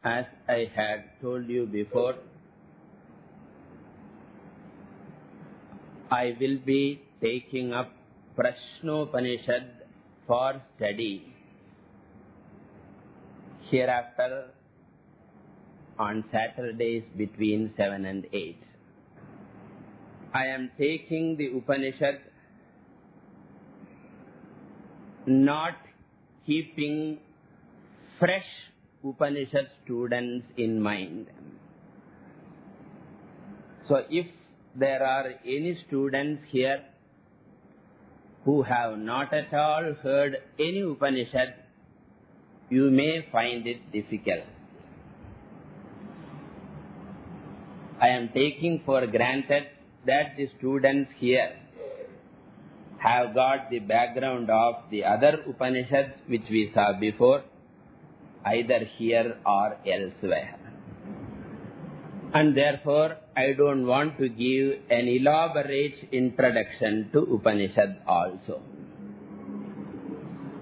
As I had told you before, I will be taking up Prashnopanishad for study hereafter on Saturdays between 7 and 8. I am taking the Upanishad not keeping fresh Upanishad students in mind. So if there are any students here who have not at all heard any Upanishad, you may find it difficult. I am taking for granted that the students here have got the background of the other Upanishads which we saw before, either here or elsewhere. And therefore, I don't want to give an elaborate introduction to Upanishad also.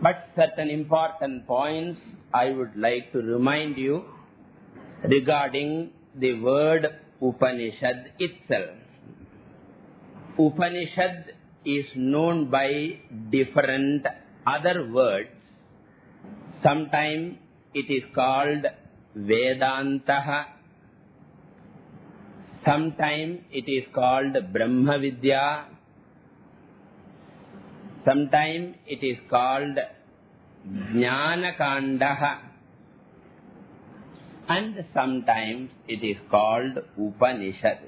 But certain important points I would like to remind you regarding the word Upanishad itself. Upanishad is known by different other words. Sometimes it is called Vedantaha. Sometimes it is called Brahma Vidya. Sometimes it is called Jnanakandaha. And sometimes it is called Upanishad.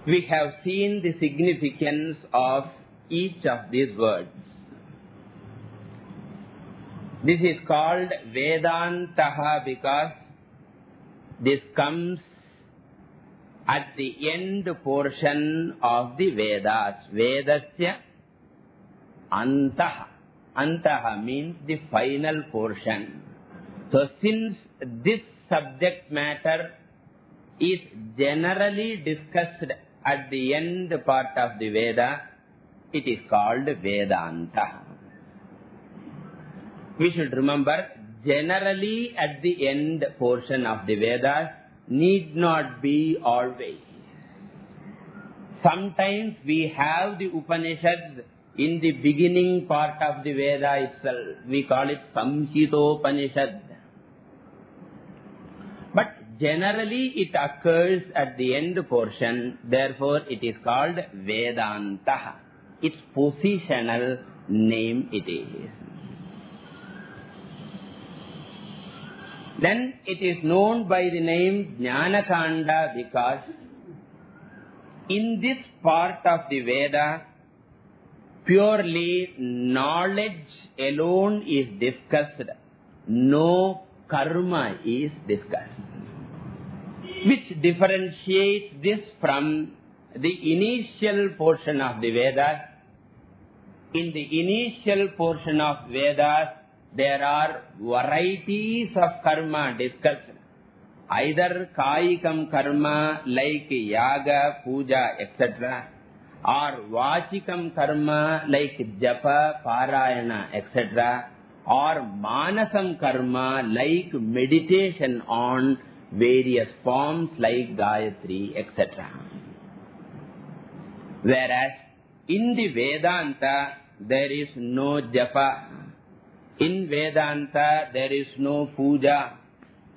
We have seen the significance of each of these words. This is called Vedantaha because this comes at the end portion of the Vedas. Vedasya Antaha. Antaha means the final portion. So since this subject matter is generally discussed at the end part of the Veda, it is called Vedanta. We should remember, generally at the end portion of the Vedas need not be always. Sometimes we have the Upanishads in the beginning part of the Veda itself. We call it Samhitopanishad. But generally it occurs at the end portion, therefore it is called Vedanta. Its positional name it is. Then it is known by the name Jnanakanda because in this part of the Veda, purely knowledge alone is discussed. No karma is discussed. Which differentiates this from the initial portion of the Vedas. In the initial portion of Vedas, there are varieties of karma discussed. Either kayikam karma like yaga, puja, etc. or vachikam karma like japa, parayana, etc. or manasam karma like meditation on various forms like Gayatri, etc. Whereas in the Vedanta, there is no japa. In Vedanta, there is no puja.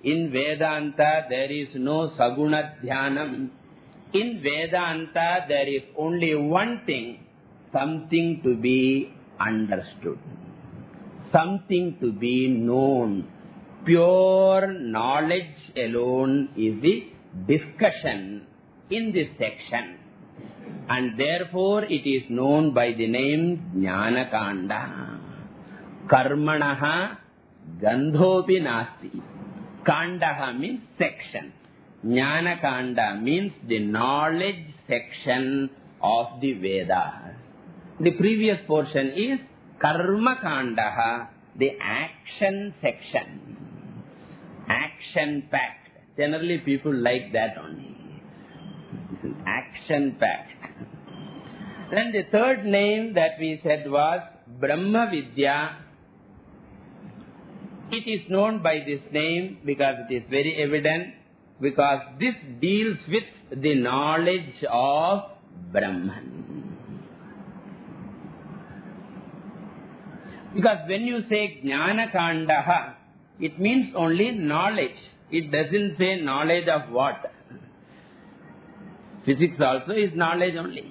In Vedanta, there is no saguna dhyanam. In Vedanta, there is only one thing, something to be understood, something to be known. Pure knowledge alone is the discussion in this section. And therefore, it is known by the name Jnanakanda. Karmanaha gandhopi nasti. Kandaha means section. Jnanakanda means the knowledge section of the Vedas. The previous portion is Karma Kandaha, the action section. Action packed. Generally people like that only. Action packed. Then the third name that we said was Brahma Vidya. it is known by this name because it is very evident, because this deals with the knowledge of Brahman. Because when you say Jnana Kandaha, it means only knowledge. It doesn't say knowledge of what. Physics also is knowledge only.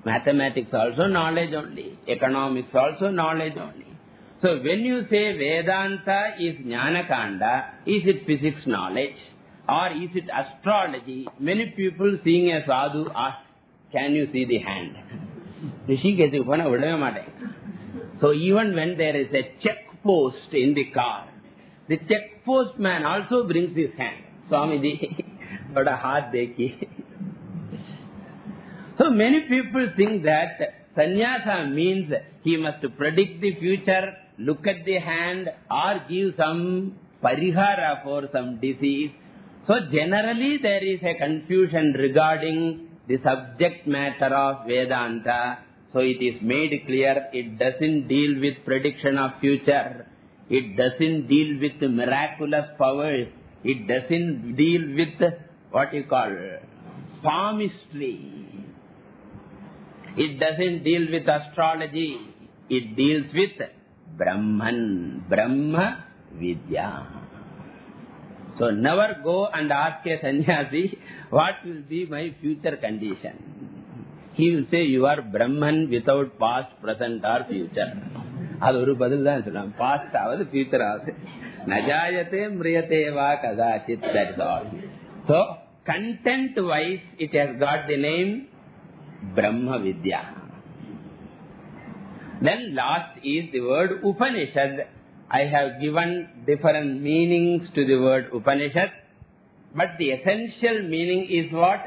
Mathematics also knowledge only. Economics also knowledge only. So when you say Vedanta is Jnana Kanda, is it physics knowledge or is it astrology? Many people seeing a sadhu ask, can you see the hand? So even when there is a check post in the car, the check postman also brings his hand. Swamiji, thoda haath dekhi. So many people think that sannyasa means he must predict the future, look at the hand, or give some parihara for some disease. So generally there is a confusion regarding the subject matter of Vedanta. So it is made clear, it doesn't deal with prediction of future. It doesn't deal with miraculous powers. It doesn't deal with what you call palmistry. It doesn't deal with astrology. It deals with Brahman, Brahma Vidya. So never go and ask a sannyasi, what will be my future condition? He will say, you are Brahman without past, present or future. அது ஒரு பதில் தான் சொல்லலாம். Past ஆவது future ஆகுது. நஜாயத்தே மிரியத்தே வா கதாச்சித், that is all. So content wise it has got the name Brahma Vidya. Then last is the word Upanishad. I have given different meanings to the word Upanishad, but the essential meaning is what?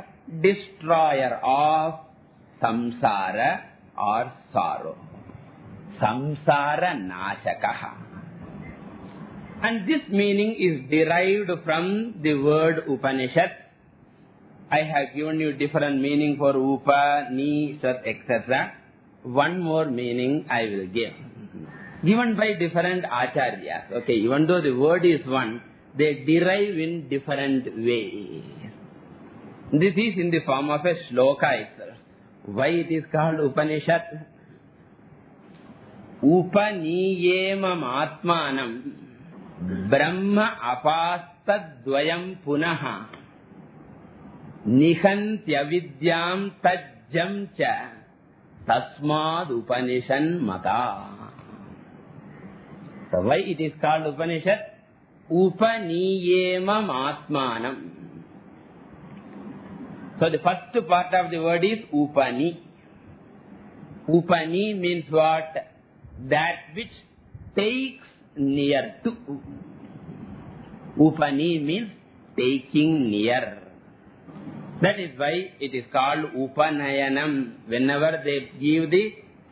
Destroyer of samsara or sorrow. Samsara Nashakaha. And this meaning is derived from the word Upanishad. I have given you different meaning for Upa, Ni, Sat, etc. One more meaning I will give. Given by different acharyas. Okay, even though the word is one, they derive in different ways. This is in the form of a shloka itself. Why it is called Upanishad? Upaniyemam atmanam brahma apastadvayam punaha nihantyavidyam tajjam cha tasmad upanishan mata. So why it is called Upanishad? Upaniyemam atmanam. So the first part of the word is Upani. Upani means what? That which takes near to. Upani means taking near. That is why it is called Upanayanam. Whenever they give the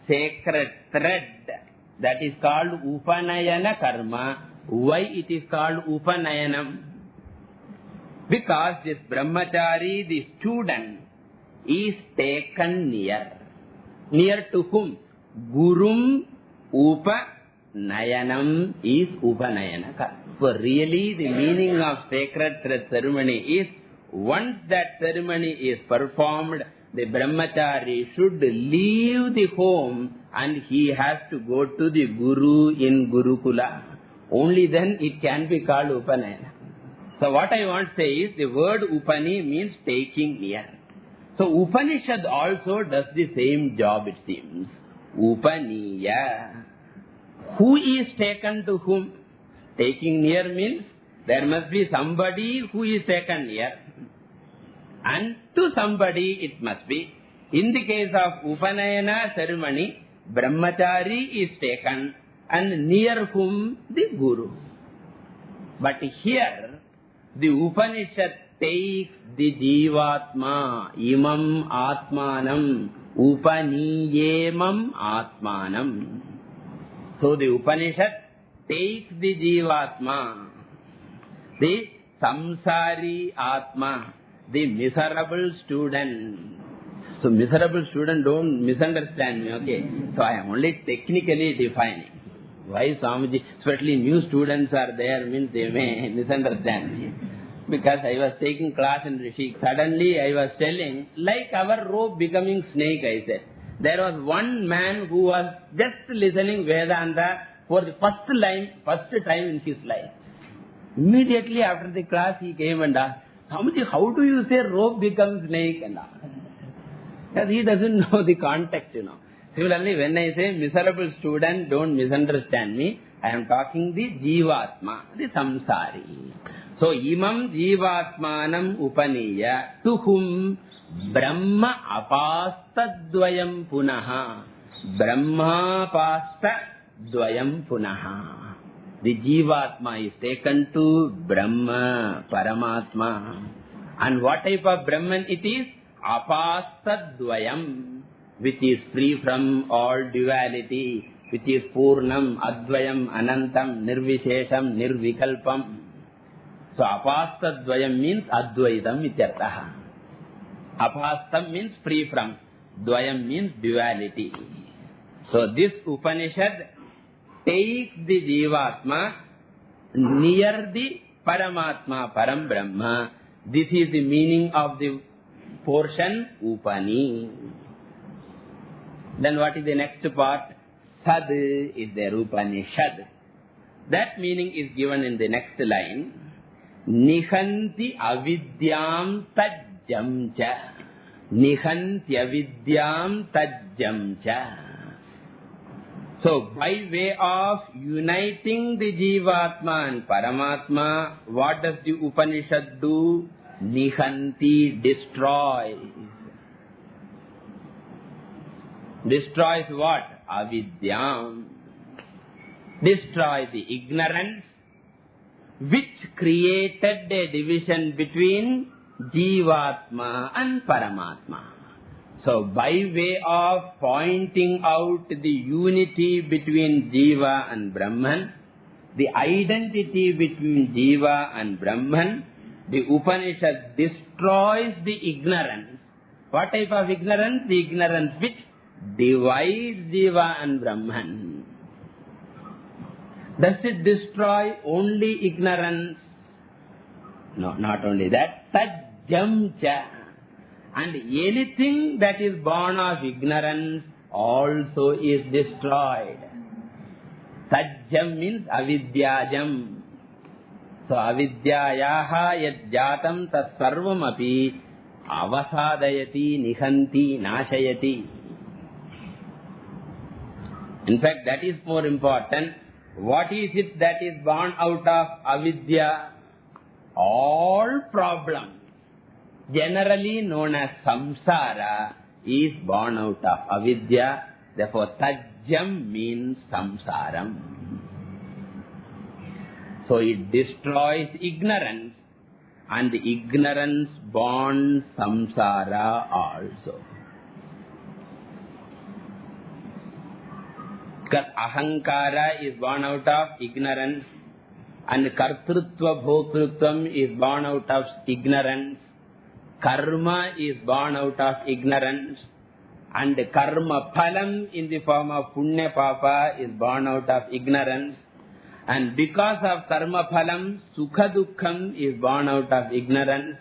sacred thread, that is called Upanayana karma. Why it is called Upanayanam? Because this brahmachari, the student, is taken near. Near to whom? Gurum Upanayanam is Upanayana karma. So really the meaning of sacred thread ceremony is, once that ceremony is performed, the brahmachari should leave the home and he has to go to the guru in Gurukula. Only then it can be called Upanayana. So what I want to say is, the word Upani means taking near. So Upanishad also does the same job, it seems. Upaniya. Who is taken to whom? Taking near means there must be somebody who is taken near. And to somebody it must be. In the case of Upanayana ceremony, brahmachari is taken and near whom? The guru. But here, the Upanishad takes the Jivatma, imam atmanam, upaniyemam atmanam. So the Upanishad takes the Jivatma, the samsari atma, the miserable student. So miserable student, don't misunderstand me, okay? So I am only technically defining. Why Swamiji, especially new students are there, means they may misunderstand me. Because I was taking class in Rishi, suddenly I was telling, like our rope becoming snake, I said. There was one man who was just listening Vedanta for the first time in his life. Immediately after the class, he came and asked, Swamiji, how do you say rope becomes snake? And all. Because he doesn't know the context, Similarly, when I say miserable student, don't misunderstand me. I am talking the Jivatma, the Samsari. So, imam Jivatmanam upaniya, to whom Brahma apasta dvayam punaha. Brahma pasta dvayam punaha. The Jivatma is taken to Brahma, Paramatma. And what type of Brahman it is? Apasta dvayam, which is free from all duality, which is Purnam, Advayam, Anantam, Nirvishesham, Nirvikalpam. So, apasta dvayam means Advaitam ityartaha. Apastam means free from. Dvayam means duality. So, this Upanishad takes the Jivatma near the Paramatma, Param Brahma. This is the meaning of the portion Upani. Then what is the next part? Sad is the Upanishad. That meaning is given in the next line. Nihanti avidyam tajjam cha. Nihanti avidyam tajjam cha. So, by way of uniting the Jivatma and Paramatma, what does the Upanishad do? Nihanti, destroys. Destroys what? Avidyam. Destroy the ignorance which created a division between Jivatma and Paramatma. So, by way of pointing out the unity between Jiva and Brahman, the identity between Jiva and Brahman, the Upanishad destroys the ignorance. What type of ignorance? The ignorance which divides Jiva and Brahman. Does it destroy only ignorance? No, not only that. Tajjam cha. And anything that is born of ignorance also is destroyed. Tajjam means avidyajam. So, avidyayaha yad jatam tat sarvam api avasadayati nihanti nashayati. In fact, that is more important. What is it that is born out of avidya? All problems, generally known as samsara, is born out of avidya. Therefore, tajjam means samsaram. So, it destroys ignorance, and the ignorance born samsara also. Because ahankara is born out of ignorance, and kartrutva bhoktritvam is born out of ignorance. Karma is born out of ignorance, and karma phalam in the form of punya papa is born out of ignorance. And because of karma phalam, sukha dukkham is born out of ignorance.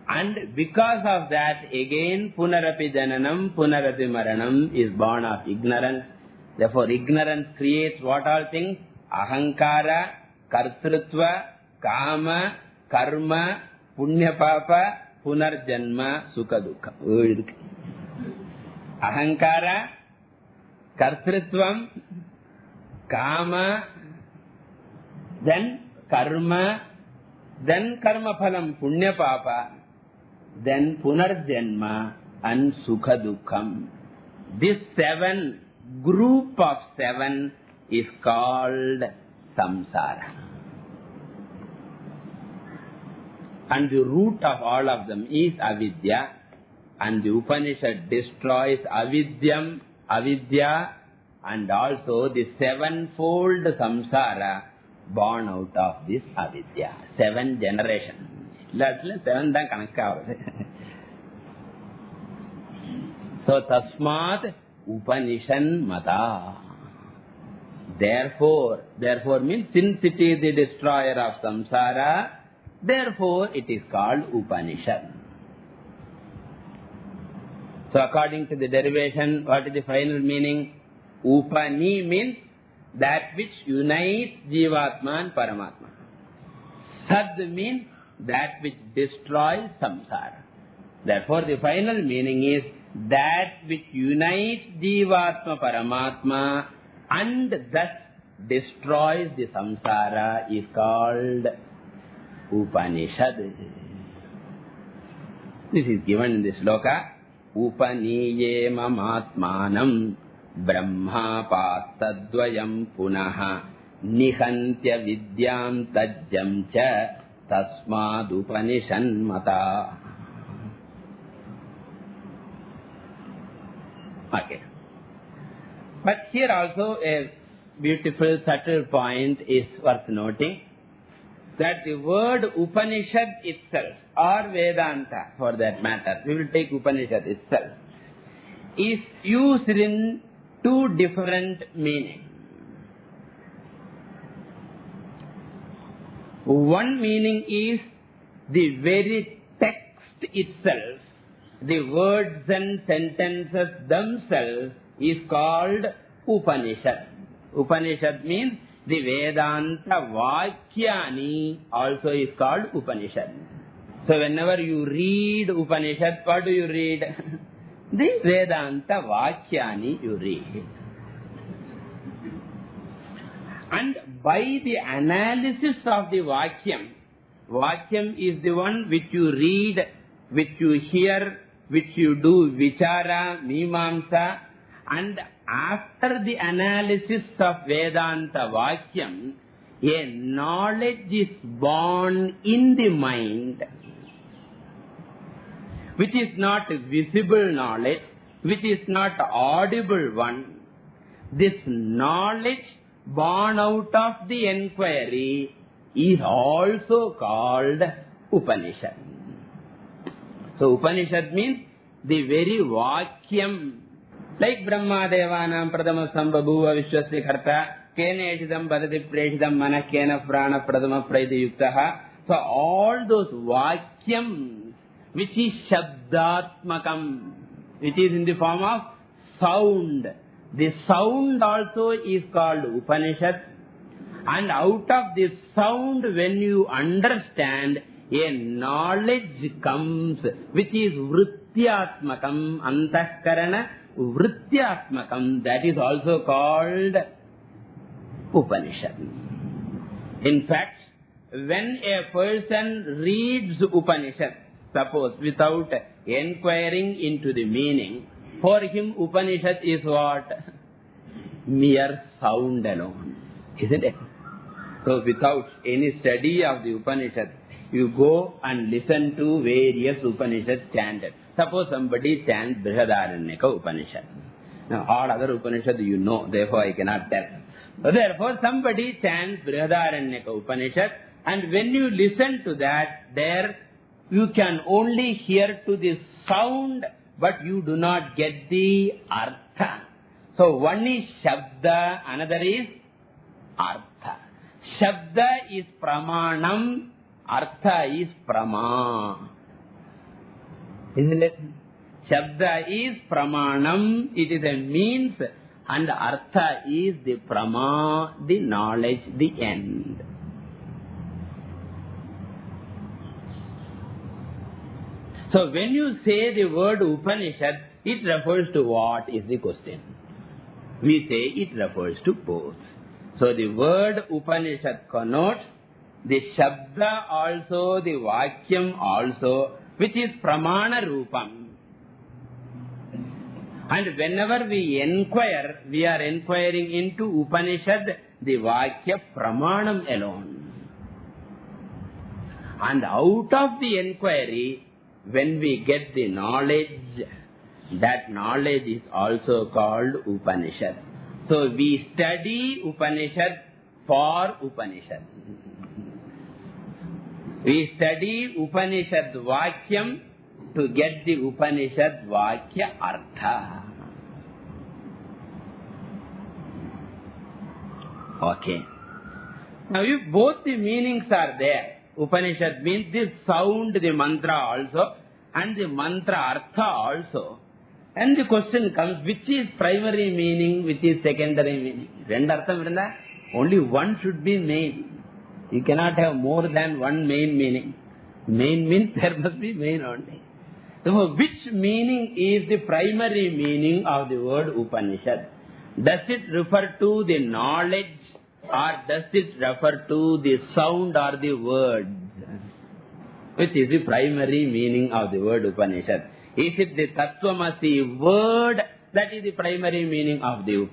And because of that, again punarapi jananam, punarapi maranam is born of ignorance. Therefore, ignorance creates what all things? Ahankara, kartrutva, kama, karma, punya papa, punarjanma, sukha dukha. Ahankara, kartrutvam, kama, then karma phalam, punya papa, then punarjanma and sukha dukham. This group of 7 is called samsara. And the root of all of them is avidya. And the Upanishad destroys avidya, and also the 7-fold samsara born out of this avidya. 7 generations. 7 தான் கணக்காவது. So, tasmat Upanishan mata. Therefore means since it is the destroyer of samsara, therefore it is called Upanishad. So according to the derivation, what is the final meaning? Upani means that which unites Jivatma and Paramatma. Sad means that which destroys samsara. Therefore the final meaning is that which unites Jivatma Paramatma and thus destroys the samsara is called Upanishad. This is given in this sloka. Upaniye mamatmanam brahma pastadvayam punaha nihantya vidyam tajjam cha tasmad upanishan mata. Okay. But here also a beautiful subtle point is worth noting, that the word Upanishad itself, or Vedanta for that matter, we will take Upanishad itself, is used in two different meanings. One meaning is the very text itself, the words and sentences themselves is called Upanishad. Upanishad means the Vedanta Vakyani also is called Upanishad. So whenever you read Upanishad, what do you read? The Vedanta Vakyani you read. And by the analysis of the Vakyam, Vakyam is the one which you read, which you hear, which you do Vichara, Mimamsa, and after the analysis of Vedanta Vakyam, a knowledge is born in the mind, which is not visible knowledge, which is not audible one. This knowledge born out of the enquiry is also called Upanishad. So Upanishad means the very Vakyam. Like Brahma Devanam Pradama Sambhabhuva Vishwasya Karta Kena Eshidam Bhadati Preshidam Mana Kena Prana Pradama Praiti Yuktaha. So all those Vakyams which is Shabdatmakam, which is in the form of sound. The sound also is called Upanishad. And out of this sound, when you understand, a knowledge comes which is Vrityatmakam, Antahkarana Vrityatmakam, that is also called Upanishad. In fact, when a person reads Upanishad, suppose without enquiring into the meaning, for him Upanishad is what? Mere sound alone, isn't it? So without any study of the Upanishad, you go and listen to various Upanishad chanted. Suppose somebody chants Brihadaranyaka Upanishad. Now all other Upanishad you know, therefore I cannot tell. So therefore somebody chants Brihadaranyaka Upanishad, and when you listen to that, there you can only hear to the sound, but you do not get the artha. So one is Shabda, another is Artha. Shabda is Pramanam, Artha is Prama. Isn't it? Shabda is Pramanam, it is a means, and Artha is the Prama, the knowledge, the end. So when you say the word Upanishad, it refers to what is the question? We say it refers to both. So the word Upanishad connotes the Shabda also, the Vakyam also, which is Pramana Rupam. And whenever we inquire, we are inquiring into Upanishad, the Vakya Pramanam alone. And out of the inquiry, when we get the knowledge, that knowledge is also called Upanishad. So we study Upanishad for Upanishad. We study Upanishad Vakyam to get the Upanishad Vakya Artha. Okay. Now if both the meanings are there, Upanishad means the sound, the mantra also, and the mantra artha also. And the question comes, which is primary meaning, which is secondary meaning? Only one should be main. You cannot have more than one main meaning. Main means there must be main only. So which meaning is the primary meaning of the word Upanishad? Does it refer to the knowledge, or does it refer to the sound or the words? Which is the primary meaning of the word Upanishad? Is it the Tattvamasi word that is the primary meaning of the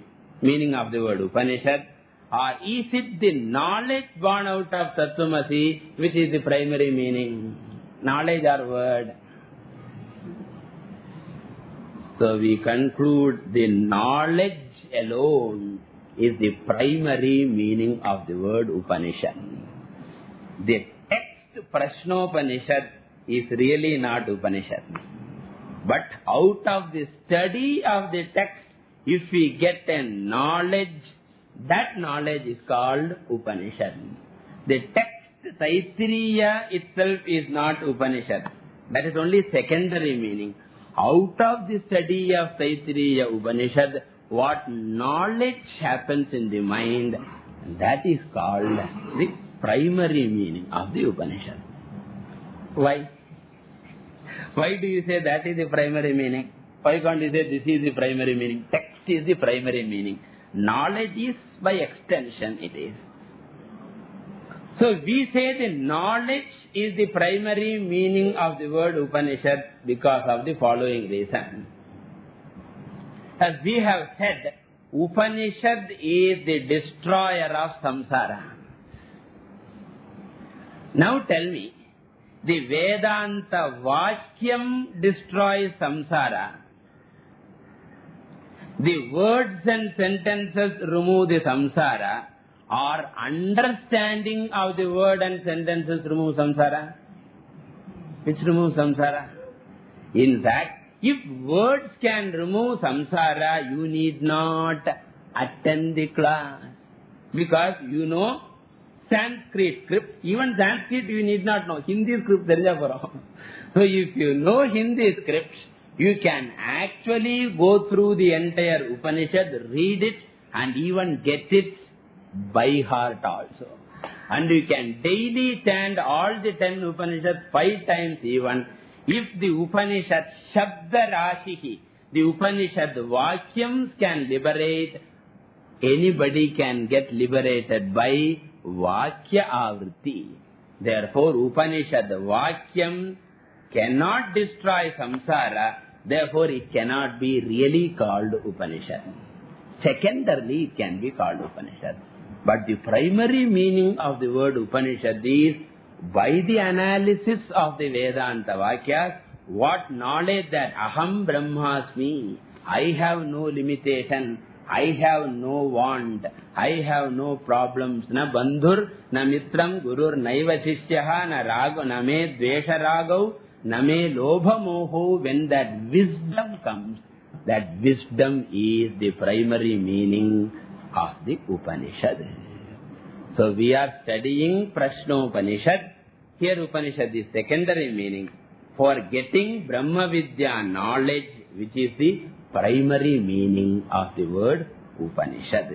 word Upanishad? Or is it the knowledge born out of Tattvamasi which is the primary meaning? Knowledge or word? So we conclude the knowledge alone is the primary meaning of the word Upanishad. The text Prashnopanishad is really not Upanishad. But out of the study of the text, if we get a knowledge, that knowledge is called Upanishad. The text Taittiriya itself is not Upanishad. That is only secondary meaning. Out of the study of Taittiriya Upanishad, what knowledge happens in the mind, that is called the primary meaning of the Upanishad. Why? Why do you say that is the primary meaning? Why can't you say this is the primary meaning? Text is the primary meaning. Knowledge is by extension it is. So we say the knowledge is the primary meaning of the word Upanishad because of the following reason. As we have said, Upanishad is the destroyer of samsara. Now tell me, the Vedanta Vakyam destroys samsara. The words and sentences remove the samsara, or understanding of the word and sentences remove samsara? Which removes samsara? In fact, if words can remove samsara, you need not attend the class. Because you know Sanskrit script. Even Sanskrit you need not know. Hindi script there is a problem. So if you know Hindi scripts, you can actually go through the entire Upanishad, read it, and even get it by heart also. And you can daily chant all the 10 Upanishads 5 times even. If the Upanishad Shabda Rashihi, the Upanishad Vakyams can liberate, anybody can get liberated by Vakya Avriti. Therefore, Upanishad Vakyam cannot destroy samsara, therefore it cannot be really called Upanishad. Secondarily, it can be called Upanishad. But the primary meaning of the word Upanishad is, by the analysis of the Vedanta Vakyas, what knowledge that Aham Brahmasmi, I have no limitation, I have no want, I have no problems, na bandhur, na mitram, gurur, naiva shishyaha, na rago, na me dvesha ragav, na me lobha moho. When that wisdom comes, that wisdom is the primary meaning of the Upanishad. So we are studying Prashnopanishad. Here Upanishad is secondary meaning for getting Brahma Vidya knowledge, which is the primary meaning of the word Upanishad.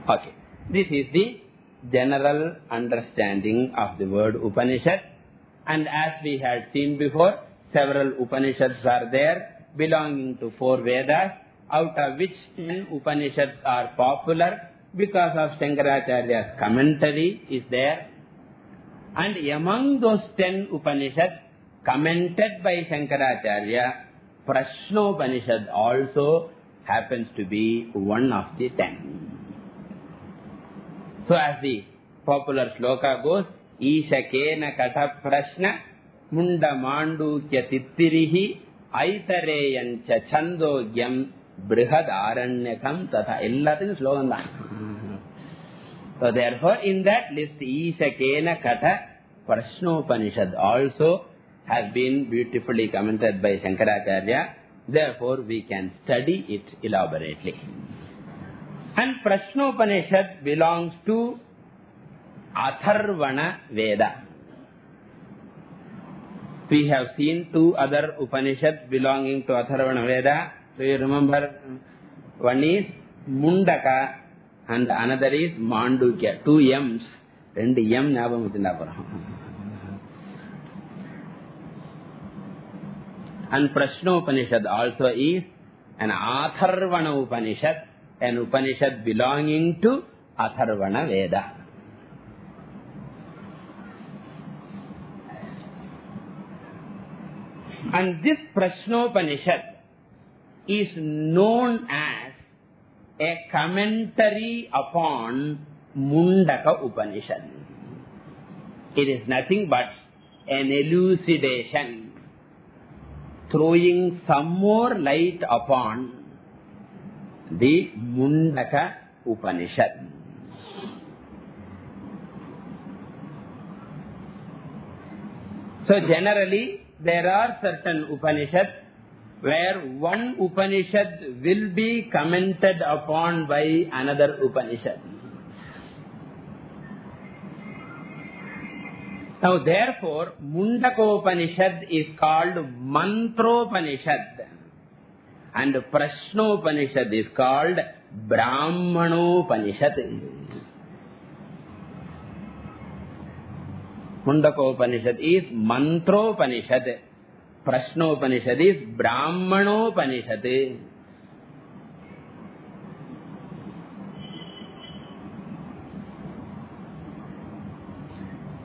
Okay, this is the general understanding of the word Upanishad. And as we had seen before, several Upanishads are there belonging to 4 Vedas, out of which 10 Upanishads are popular because of Shankaracharya's commentary is there. And among those 10 Upanishads commented by Shankaracharya, Prashnopanishad also happens to be one of the 10. So as the popular sloka goes, Ishakena Katha Prashna Munda Mandukya Tittirihi Aitareyancha Chandogyam Brihad Aranyakam Tatha. Ellathukkum slogan da. So therefore in that list Ishakena Katha Prashnopanishad also has been beautifully commented by Shankaracharya. Therefore we can study it elaborately. And Prashnopanishad belongs to Atharvana Veda. We have seen two other Upanishads belonging to Atharvana Veda. Do you remember? One is Mundaka and another is Mandukya. Two M's. Rendu M ஞாபகம் வச்சிருந்தா. And Prashnopanishad also is an Atharvana Upanishad, an Upanishad belonging to Atharvana Veda. And this Prashnopanishad is known as a commentary upon Mundaka Upanishad. It is nothing but an elucidation, throwing some more light upon the Mundaka Upanishad. So generally, there are certain Upanishads where one Upanishad will be commented upon by another Upanishad. Now therefore, Mundaka Upanishad is called Mantropanishad and Prashnopanishad is called Brahmanopanishad. Mundaka Upanishad is Mantropanishad. Prashnopanishad is Brahmanopanishad.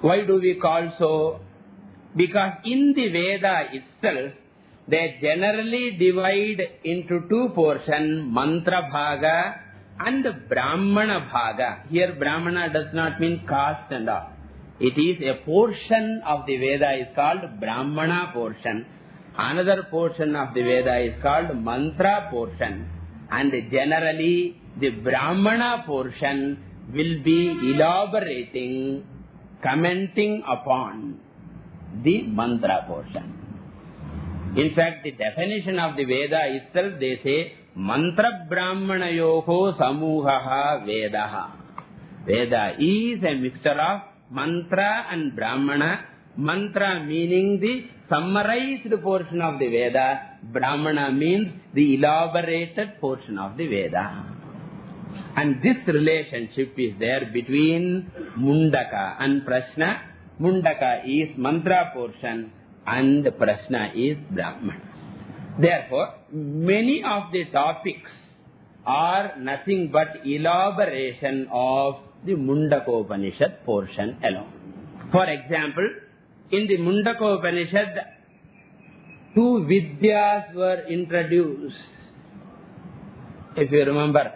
Why do we call so? Because in the Veda itself, they generally divide into two portions, Mantra Bhaga and Brahmana Bhaga. Here Brahmana does not mean caste and all. It is a portion of the Veda is called Brahmana portion. Another portion of the Veda is called Mantra portion. And generally the Brahmana portion will be elaborating, commenting upon the Mantra portion. In fact, the definition of the Veda itself, they say, Mantra Brahmanayoho Samuhaha Vedaha. Veda is a mixture of Mantra and Brahmana. Mantra meaning the summarized portion of the Veda. Brahmana means the elaborated portion of the Veda. And this relationship is there between Mundaka and Prashna. Mundaka is Mantra portion and Prashna is Brahmana. Therefore, many of the topics are nothing but elaboration of the Mundaka Upanishad portion alone. For example, in the Mundaka Upanishad, two Vidyas were introduced. If you remember,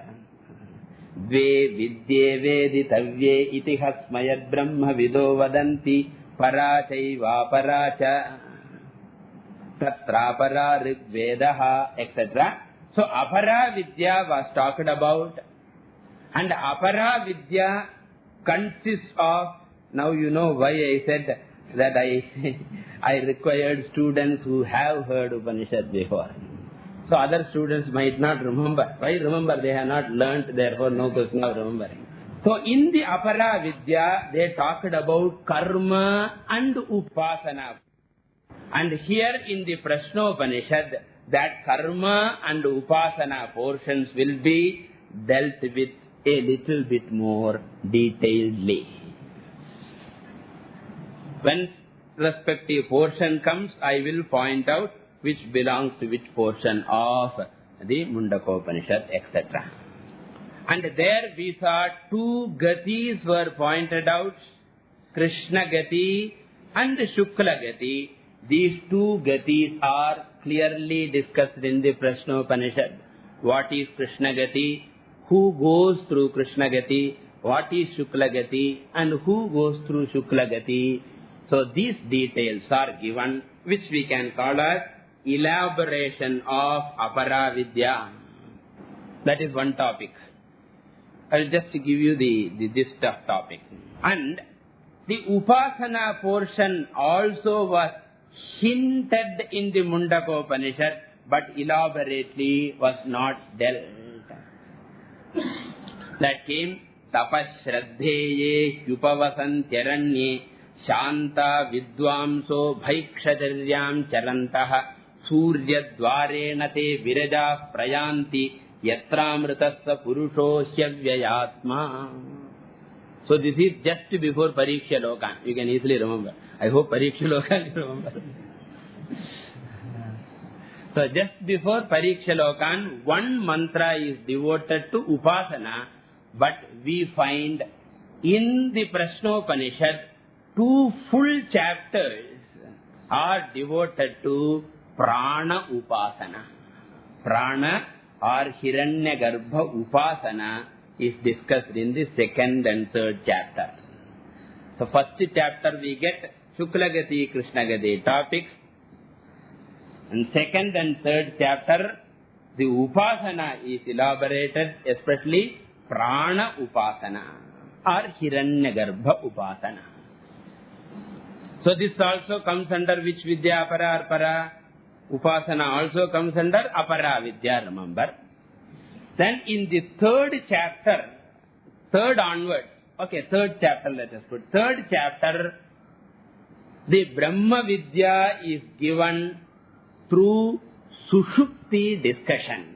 Ve Vidye Veditavye iti hasmayad brahma vido vadanti parachai vaparacha tatra para rigvedaha, etc. So Apara Vidya was talked about. And Apara Vidya consists of, now you know why I said that I required students who have heard Upanishad before. So other students might not remember. Why remember? They have not learnt, therefore no question of remembering. So in the Apara Vidya, they talked about karma and upasana. And here in the Prashnopanishad, that karma and upasana portions will be dealt with a little bit more detailedly. When respective portion comes, I will point out which belongs to which portion of the Mundaka Upanishad, etc. And there we saw two gatis were pointed out, Krishna Gati and Shukla Gati. These two gatis are clearly discussed in the Prashnopanishad. What is Krishna Gati? Who goes through Krishna Gati? What is Shukla Gati? And who goes through Shukla Gati? So these details are given, which we can call as elaboration of Apara Vidya. That is one topic. I will just give you the gist of topic. And the Upasana portion also was hinted in the Mundaka Upanishad, but elaborately was not dealt. that came, tapashraddheye hyupavasantyaranye shanta vidvamso bhaikshadaryam charantah surya dvarena te viraja prayanti yatramritasya purusho hyavyayatma. So this is just before Pariksha Lokan. You can easily remember. I hope Pariksha Lokan you remember. So just before Pariksha Lokan, one mantra is devoted to Upasana, but we find in the Prashnopanishad 2 full chapters are devoted to Prana Upasana. Prana or Hiranyagarbha Upasana is discussed in the 2nd and 3rd chapter. So first chapter we get Shuklagati, Krishnagati topics. And 2nd and 3rd chapter, the Upasana is elaborated, especially Prana Upasana or Hiranyagarbha Upasana. So this also comes under which Vidya, Apara or Para? Upasana also comes under Apara Vidya, remember. Then in the 3rd chapter, 3rd onwards, okay, 3rd chapter let us put, 3rd chapter, the Brahma Vidya is given through Sushupti discussion,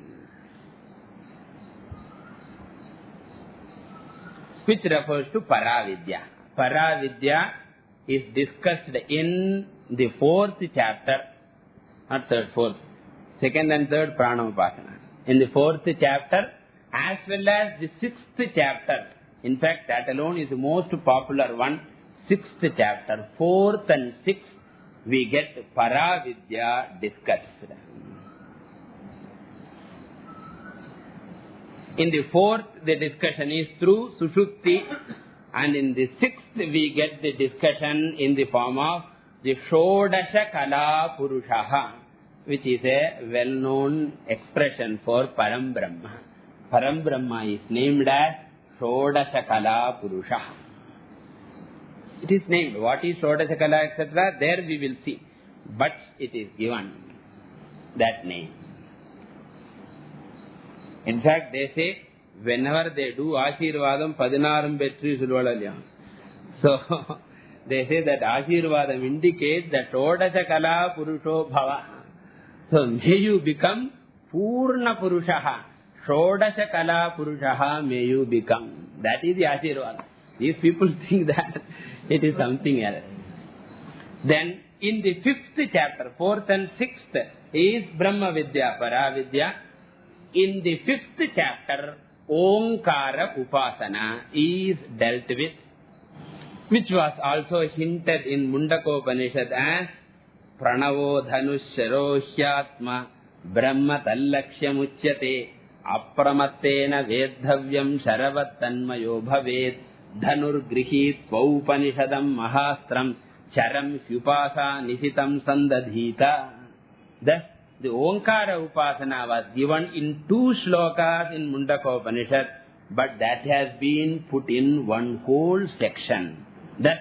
which refers to Paravidya. Paravidya is discussed in the 4th chapter, not 3rd, 4th, 2nd and 3rd Prana Upasana. In the 4th chapter as well as the 6th chapter. In fact, that alone is the most popular one. 6th chapter, 4th and 6th, we get Paravidya discussed. In the 4th, the discussion is through Sushupti, and in the 6th, we get the discussion in the form of the Shodasha Kala Purushaha, which is a well-known expression for Param Brahma. Param Brahma is named as Shodasha Kala Purushaha. It is named. What is Shodasha Kala, etc.? There we will see. But it is given that name. In fact, they say, whenever they do Ashirvadam, 16 Petri Sulvalayam. So, they say that Ashirvadam indicates that Shodasha Kala Purusho Bhava. So, may you become Purna Purushaha. Shodasha Kala Purushaha may you become. That is the Ashirvadam. These people think that it is something else. Then, in the 5th chapter, 4th and 6th, is Brahma Vidya, Paravidya. In the 5th chapter, Omkara Upasana is dealt with, which was also hinted in Mundakopanishad as Pranavo Dhanushyarohyatma Brahma Tallakshyamuchyate Apramattena Vedhavyam Sharavattanmayo Bhavet Dhanur Grihit Paupanishadam Mahastram Charam Hyupasa Nisitam Sandadhita. Thus, the Omkara Upasana was given in 2 shlokas in Mundakopanishad, but that has been put in one whole section. Thus,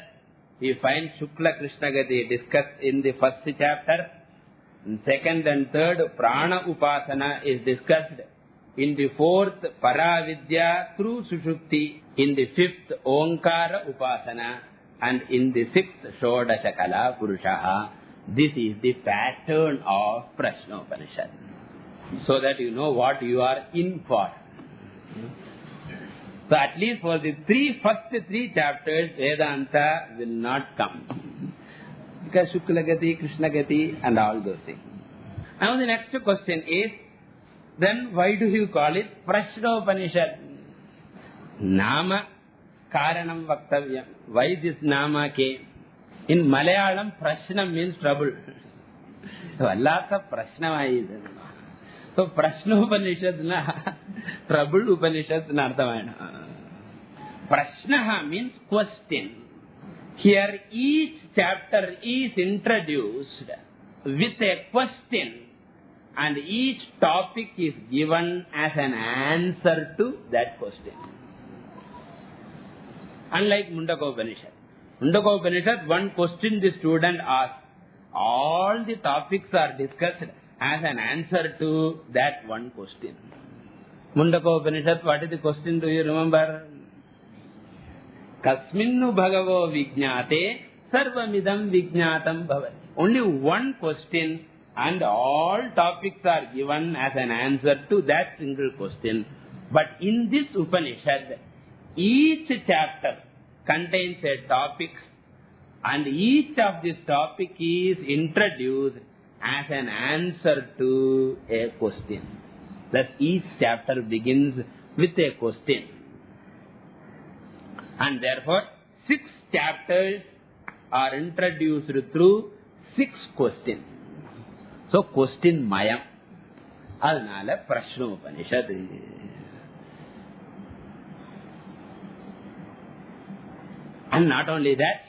we find Shukla Krishnagati discussed in the 1st chapter. In 2nd and 3rd, Prana Upasana is discussed. In the 4th, Paravidya through Sushupti. In the 5th, Omkara Upasana. And in the 6th, Shodasha Kala Purushaha. This is the pattern of Prashnopanishad. So that you know what you are in for. So at least for the first three chapters, Vedanta will not come. Because Shuklagati, Krishnagati and all those things. Now the next question is, then why do you call it Prashnopanishad? Nama Karanam Vaktavyam. Why this Nama came? In Malayalam, Prashna means trouble. So Allah's Prashna is. So Prashnopanishad na trouble Upanishad na arthavayana. Prashnaha means question. Here each chapter is introduced with a question, and each topic is given as an answer to that question. Unlike Mundakopanishad. Mundakopanishad, one question the student asks. All the topics are discussed as an answer to that one question. Mundaka Upanishad, what is the question, do you remember? Kasminnu bhagavo vijñāte sarvamidam vijñātam bhavati. Only one question and all topics are given as an answer to that single question. But in this Upanishad, each chapter contains a topic and each of this topic is introduced as an answer to a question. Thus each chapter begins with a question. And therefore 6 chapters are introduced through 6 questions. So question mayam. Adnala Prashna Upanishad. And not only that,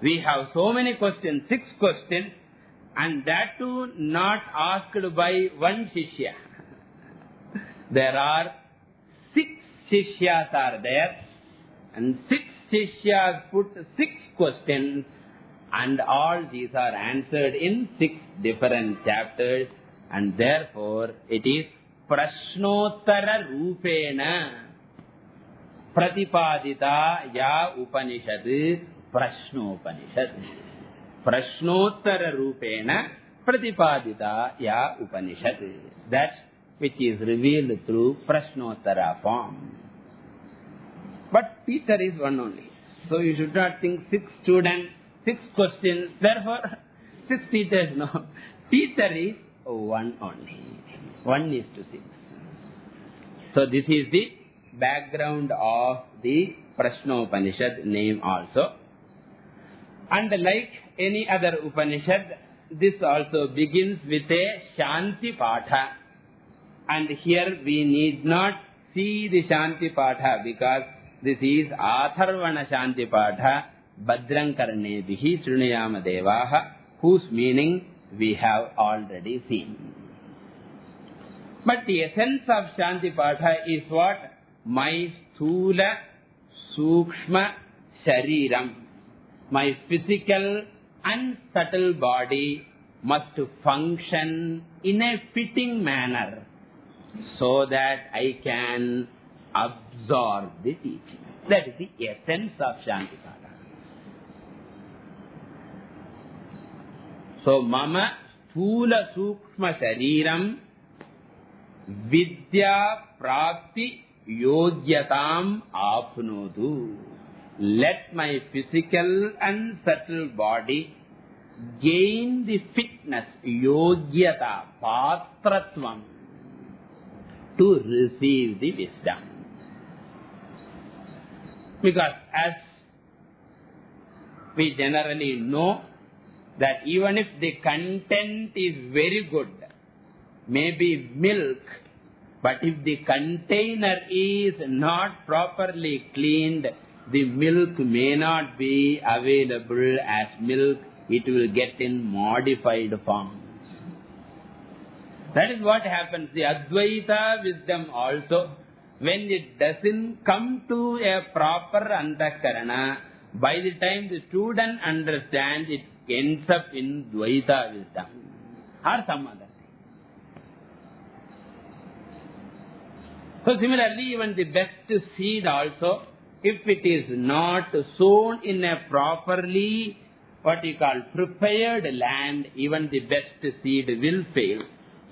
we have so many questions, 6 questions, and that too not asked by one Shishya. There are 6 Shishyas are there, and 6 Shishyas put 6 questions, and all these are answered in 6 different chapters, and therefore it is Prashnottara Rupena Pratipadita Ya Upanishad Prashnopanishad. Prashnottara Rupena Pratipadita Ya Upanishad. That which is revealed through Prashnottara form. But teacher is one only. So you should not think 6 students, 6 questions, therefore 6 teachers. No. Teacher is one only. 1:6. So this is the background of the Prashnopanishad name also. And like any other Upanishad, this also begins with a Shanti Patha. And here we need not see the Shanti Patha because this is Atharvana Shanti Patha Bhadram Karnebihi Srinuyama Devaha, whose meaning we have already seen. But the essence of Shanti Patha is what? My Sthula Sukshma Shariram. My physical and subtle body must function in a fitting manner so that I can absorb the teaching. That is the essence of Shanti Patha. So, Mama Sthula Sukshma Shariram Vidya Prapti Yogyatam Apnodu. Let my physical and subtle body gain the fitness, yogyata, patratvam, to receive the wisdom. Because as we generally know that even if the content is very good, maybe milk, but if the container is not properly cleaned, the milk may not be available as milk, it will get in modified form. That is what happens. The Advaita wisdom also, when it doesn't come to a proper Antakarana, by the time the student understands, it ends up in Dvaita wisdom or some other thing. So similarly, even the best seed also, if it is not sown in a properly, what you call, prepared land, even the best seed will fail.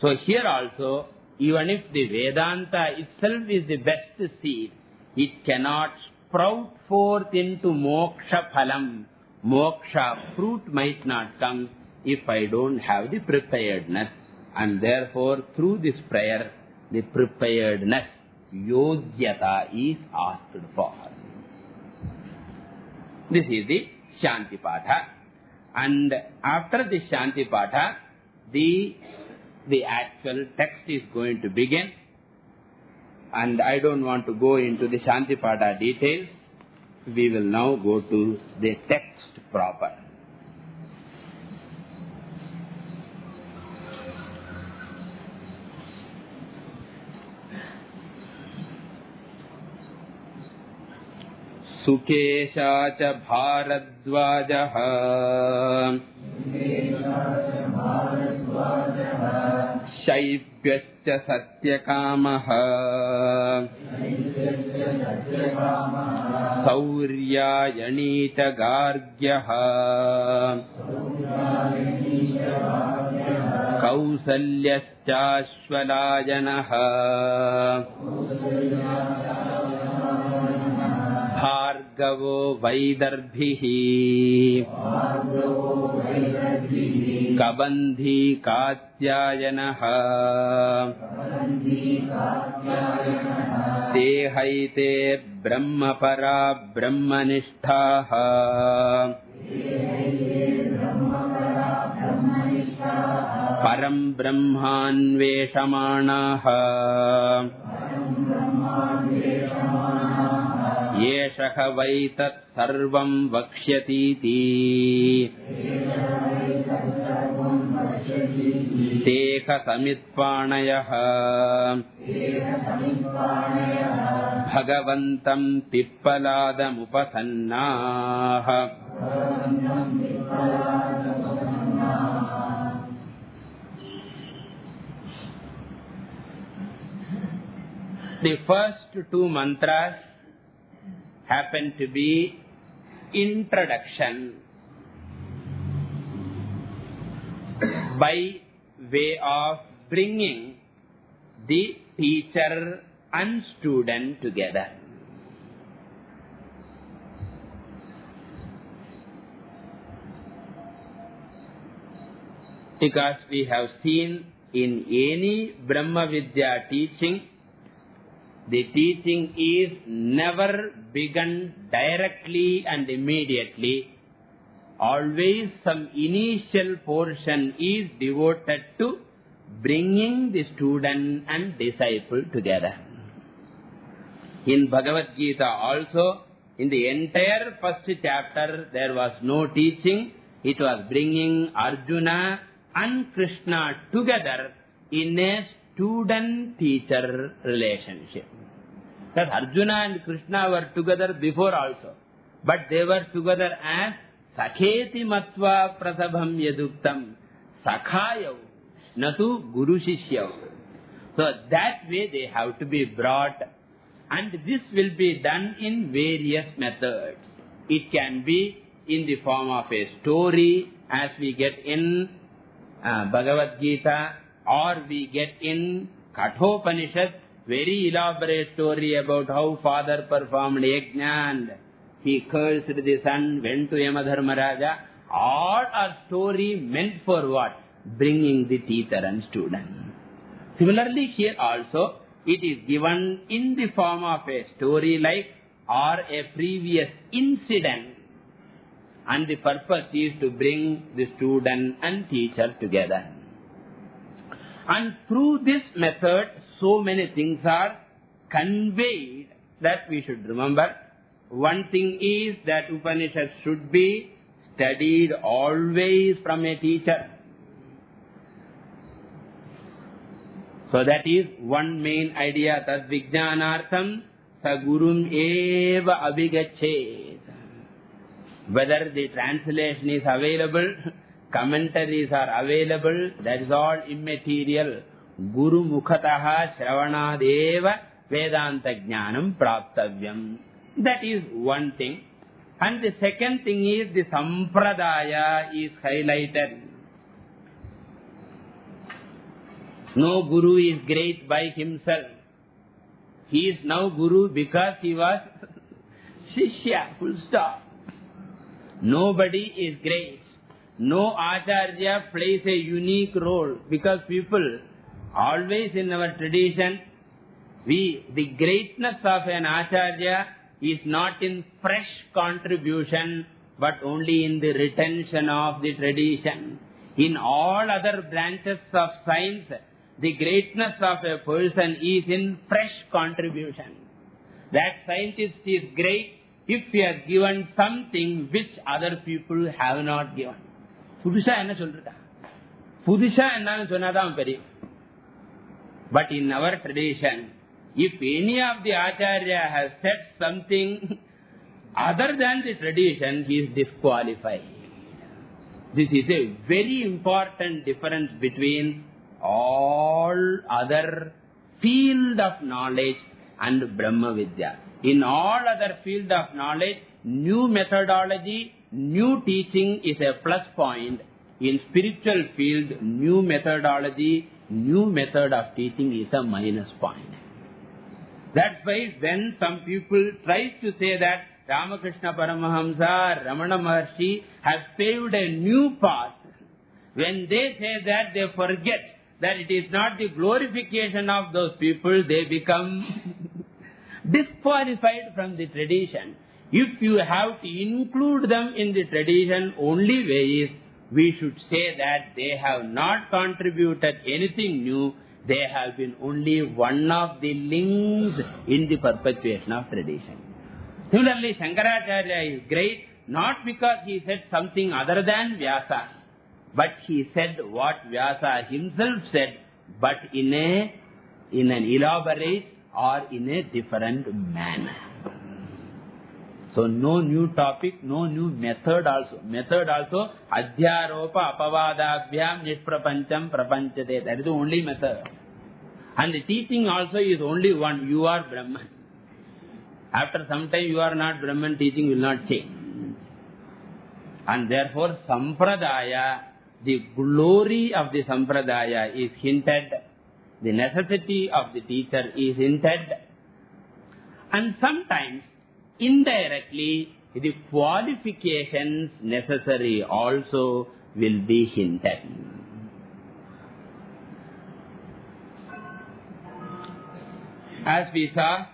So here also, even if the Vedanta itself is the best seed, it cannot sprout forth into moksha phalam. Moksha fruit might not come if I don't have the preparedness. And therefore, through this prayer, the preparedness, yogyata, is asked for. This is the Shanti Patha. And after the Shanti Patha, the actual text is going to begin. And I don't want to go into the Shanti Patha details. We will now go to the text proper. Sukesha cha Bharadvajaha Shaipyascha Satyakamaha Sauryayani cha Gargyaha Kausalyascha Ashwalayanaha Bhargavo Vaidarbhihi Kabandhi Katyayanaha Tehaite Brahmapara Brahmanishtaha Param Brahmanveshamanaha Yeshaha Vaitat Sarvam Vakshyatiti Tekha Samitpanayaha Bhagavantam Pippaladam Upasannaha. The first two mantras happen to be introduction by way of bringing the teacher and student together. Because we have seen in any Brahma Vidya teaching, the teaching is never begun directly and immediately. Always some initial portion is devoted to bringing the student and disciple together. In Bhagavad Gita also, in the entire first chapter, there was no teaching. It was bringing Arjuna and Krishna together in a student-teacher relationship. That Arjuna and Krishna were together before also, but they were together as Sakheti Matva Prasabham Yaduktam Sakhayav Natu Guru Shishyav. So that way they have to be brought, and this will be done in various methods. It can be in the form of a story, as we get in Bhagavad Gita, or we get in Kathopanishad, very elaborate story about how father performed yajna and he cursed the son, went to Yamadharmaraja. All are story meant for what? Bringing the teacher and student. Similarly here also, it is given in the form of a story like or a previous incident, and the purpose is to bring the student and teacher together. And through this method, so many things are conveyed that we should remember. One thing is that Upanishads should be studied always from a teacher. So that is one main idea. Tad vijnanartham sa gurum eva abhigachet. Whether the translation is available, commentaries are available, that is all immaterial. Guru mukhataha shravanadeva vedanta jnanam praptavyam. That is one thing. And the second thing is the sampradaya is highlighted. No guru is great by himself. He is now guru because he was shishya, full stop. Nobody is great. No acharya plays a unique role, because people, always in our tradition, the greatness of an acharya is not in fresh contribution, but only in the retention of the tradition. In all other branches of science, the greatness of a person is in fresh contribution. That scientist is great if he has given something which other people have not given. Pudusha enna solrada? Pudusha enna sonadam peri. But in our tradition, if any of the acharya has said something other than the tradition, he is disqualified. This is a very important difference between all other field of knowledge and Brahma Vidya. In all other field of knowledge, new methodology, new teaching is a plus point. In spiritual field, new methodology, new method of teaching is a minus point. That's why when some people try to say that Ramakrishna Paramahamsa, Ramana Maharshi have paved a new path, when they say that, they forget that it is not the glorification of those people, they become disqualified from the tradition. If you have to include them in the tradition, only way is we should say that they have not contributed anything new, they have been only one of the links in the perpetuation of tradition. Similarly, Shankaracharya is great not because he said something other than Vyasa, but he said what Vyasa himself said, but in an elaborate or in a different manner. So no new topic, no new method also. Method also, Adhyaropa Apavadabhyam Nishprapancham Prapanchate. That is the only method. And the teaching also is only one. You are Brahman. After some time you are not Brahman, teaching will not change. And therefore Sampradaya, the glory of the Sampradaya is hinted. The necessity of the teacher is hinted. And sometimes indirectly, the qualifications necessary also will be hinted. As we saw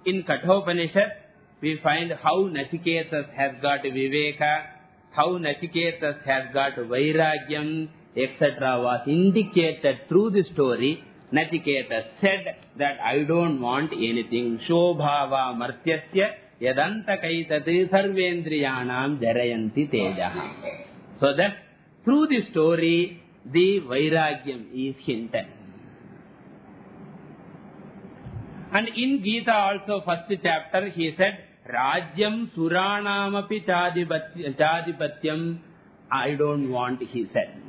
in Kathopanishad, we find how Nachiketas has got Viveka, how Nachiketas has got Vairagyam, etc. was indicated through the story. Nachiketas said that I don't want anything. Shobhava martyasya yadanta kaitati sarvendriyanam jarayanti tejaha. So that through the story, the Vairagyam is hinted. And in Gita also, first chapter, he said, Rajyam Suranamapi Chadipatyam, I don't want, he said.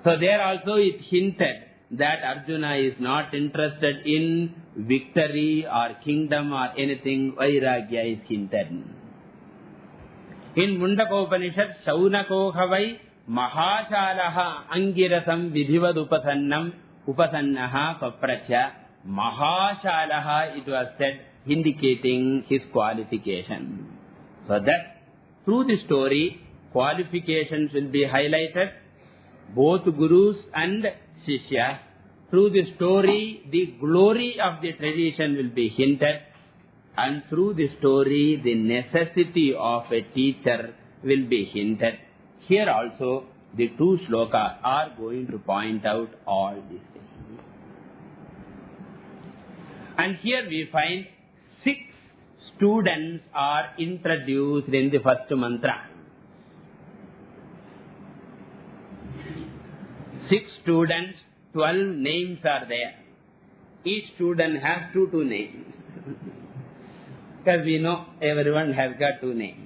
So there also it hinted that Arjuna is not interested in victory or kingdom or anything. Vairagya is hinted. In Mundaka Upanishad, Shaunako Havai Mahashalaha Angirasam Vidhivad Upasannaha Papracha. Mahashalaha, it was said, indicating his qualification. So that through the story, qualifications will be highlighted, both gurus and shishya. Through the story, the glory of the tradition will be hinted, and through the story, the necessity of a teacher will be hinted. Here also, the two shlokas are going to point out all these things. And here we find 6 students are introduced in the first mantra. 6 students, 12 names are there. Each student has two names. Because we know everyone has got 2 names.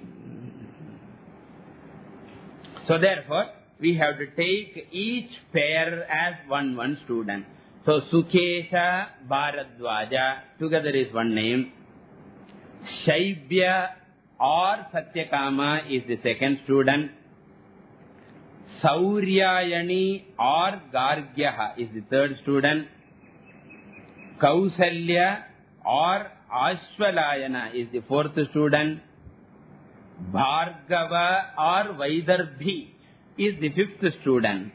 So therefore, we have to take each pair as one student. So Sukesha Bharadwaja, together is one name. Shaibya or Satyakama is the second student. Sauryayani or Gargyaha is the third student. Kausalya or Ashwalayana is the fourth student. Bhargava or Vaidarbhi is the fifth student.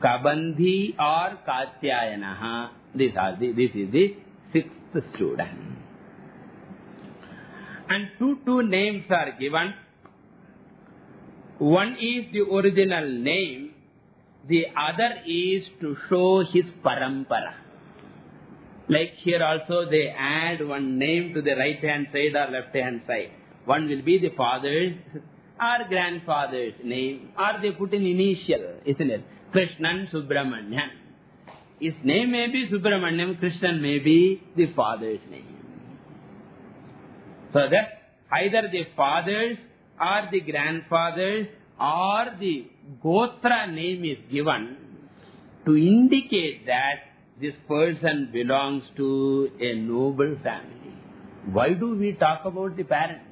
Kabandhi or Katyayanaha, this is the sixth student. And two names are given. One is the original name, the other is to show his parampara. Like here also they add one name to the right hand side or left hand side. One will be the father's or grandfather's name, or they put an initial, isn't it? Krishnan Subramanian. His name may be Subramaniam, Krishnan may be the father's name. So that either the fathers or the grandfathers or the Gotra name is given to indicate that this person belongs to a noble family. Why do we talk about the parents?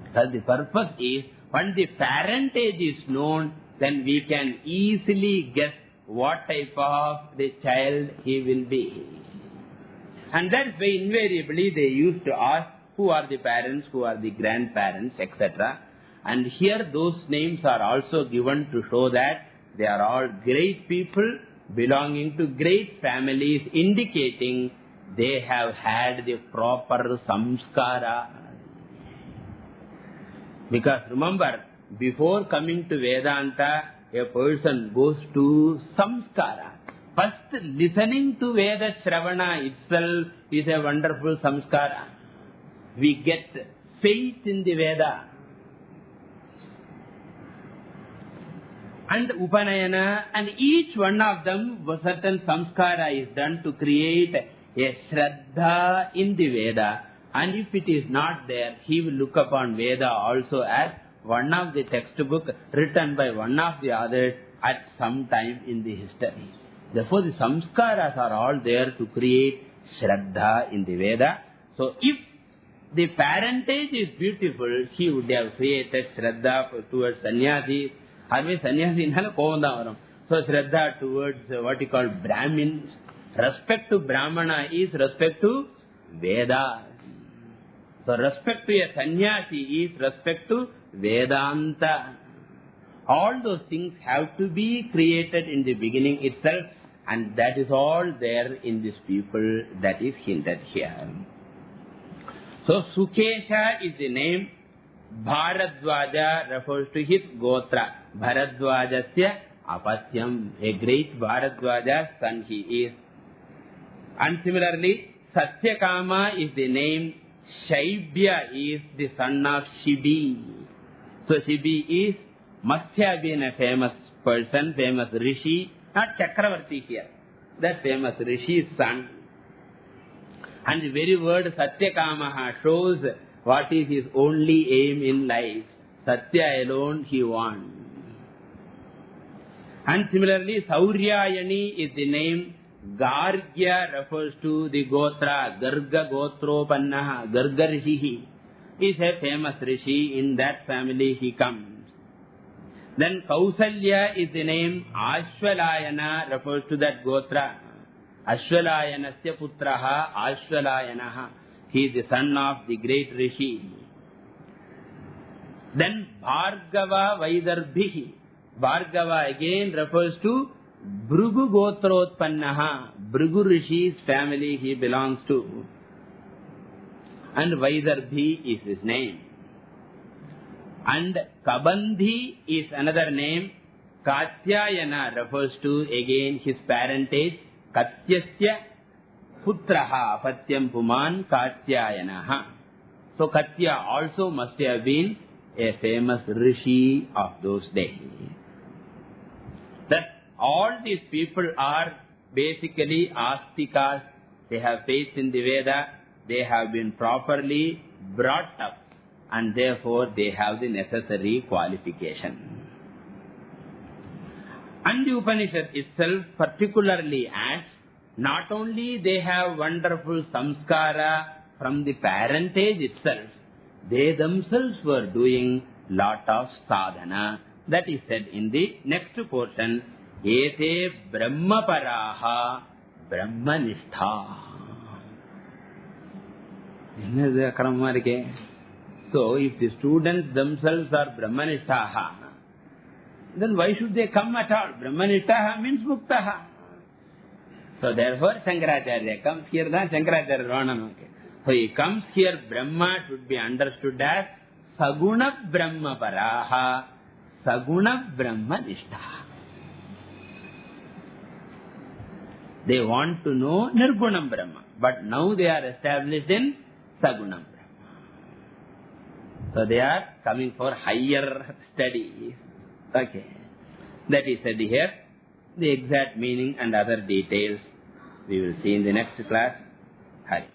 Because the purpose is, when the parentage is known, then we can easily guess what type of the child he will be. And that's why invariably they used to ask who are the parents, who are the grandparents, etc. And here those names are also given to show that they are all great people belonging to great families, indicating they have had the proper samskara. Because remember, before coming to Vedanta, a person goes to samskara. First, listening to Veda Shravana itself is a wonderful samskara. We get faith in the Veda. And Upanayana, and each one of them, a certain samskara is done to create a Shraddha in the Veda. And if it is not there, he will look upon Veda also as one of the textbook written by one of the others at some time in the history. Therefore, the samskaras are all there to create Shraddha in the Veda. So, if the parentage is beautiful, he would have created Shraddha towards sannyasi. Otherwise, sannyasi innala kovanda varum. So, Shraddha towards what you call Brahmins. Respect to Brahmana is respect to Veda. So, respect to a sannyasi is respect to Vedanta. All those things have to be created in the beginning itself, and that is all there in these people that is hinted here. So, Sukesha is the name. Bharadwaja refers to his Gotra. Bharadwajasya apatyam. A great Bharadwaja's son he is. And similarly, Satyakama is the name. Shaibya is the son of Shibi. So, Shibi must have been a famous person, famous Rishi, not Chakravarti here. That famous Rishi's son. And the very word Satyakamaha shows what is his only aim in life. Satya alone he wants. And similarly, Sauryayani is the name. Gargya refers to the Gotra. Garga Gotropannaha. Garga Rishi is a famous Rishi. In that family he comes. Then Kausalya is the name. Ashwalayana refers to that Gotra. Ashwalayanasya putraha Ashwalayanaha. He is the son of the great Rishi. Then Bhargava Vaidarbhihi. Bhargava again refers to Bhrugu Gotrotpannaha. Bhrugu Rishi's family he belongs to. And Vaidarbhi is his name. And Kabandhi is another name. Katyayana refers to again his parentage. Katyasya putraha apatyam puman Katyayanaha. So Katya also must have been a famous Rishi of those days. That all these people are basically astikas. They have faith in the Veda. They have been properly brought up. And therefore they have the necessary qualification. And the Upanishad itself particularly adds, not only they have wonderful samskara from the parentage itself, they themselves were doing lot of sadhana. That is said in the next portion, Ete Brahmaparaha Brahmanistha. So, if the students themselves are Brahmanisthaha, then why should they come at all? Brahmanisthaha means Muktaha. So, therefore, Shankaracharya comes here, then Shankaracharya Ranam. So, he comes here, Brahma should be understood as Saguna Brahmaparaha, Saguna Brahmanisthaha. They want to know Nirgunam Brahma, but now they are established in Sagunam Brahma. So they are coming for higher studies. Okay. That is said here. The exact meaning and other details we will see in the next class. Hari.